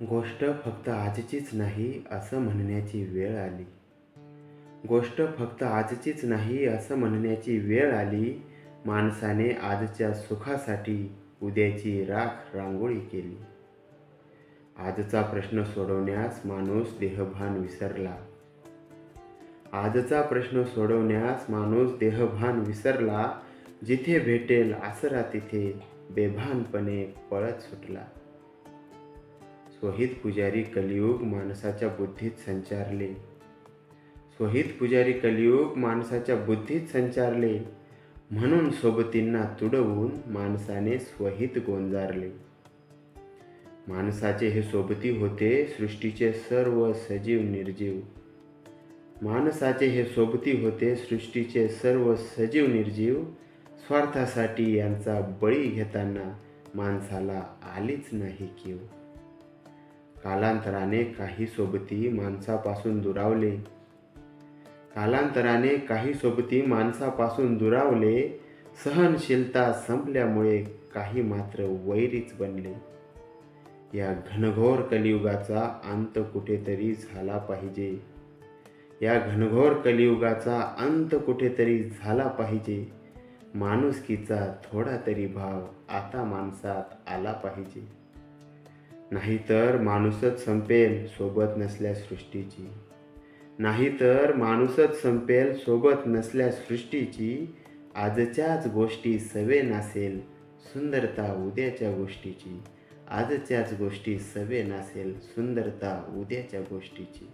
गोष्ट फक्त आजचीच नाही असं म्हणण्याची वेळ आली. गोष्ट फक्त आजचीच नाही असं म्हणण्याची वेळ आली. माणसाने आजच्या सुखासाठी उद्याची राख रांगोळी केली. आजचा प्रश्न सोडवण्यास माणूस देहभान विसरला. आजचा प्रश्न सोडवण्यास माणूस देहभान विसरला. जिथे भेटेल आसरा तिथे बेभानपणे पळत सुटला. स्वहित पुजारी कलियुग माणसाच्या बुद्धीत संचारले. स्वहित पुजारी कलियुग माणसाच्या बुद्धीत संचारले. म्हणून सोबतींना तुडवून माणसाने स्वहित गोंजारले. माणसाचे हे सोबती होते सृष्टीचे सर्व सजीव निर्जीव. माणसाचे हे सोबती होते सृष्टीचे सर्व सजीव निर्जीव. स्वार्थासाठी यांचा बळी घेताना माणसाला आलीच नाही कीव. कालांतराने काही सोबती माणसापासून दुरावले. कालांतराने काही सोबती माणसापासून दुरावले. सहनशीलता संपल्यामुळे काही मात्र वैरीच बनले. या घनघोर कलियुगाचा अंत कुठेतरी झाला पाहिजे. या घनघोर कलियुगाचा अंत कुठेतरी झाला पाहिजे. माणुसकीचा थोडा तरी भाव आता माणसात आला पाहिजे. नाहीतर माणूसच संपेल सोबत नसल्या सृष्टीची. नाहीतर माणूसच संपेल सोबत नसल्या सृष्टीची. आजच्याच गोष्टी सवे नसेल सुंदरता उद्याच्या गोष्टीची. आजच्याच गोष्टी सवे नसेल सुंदरता उद्याच्या गोष्टीची.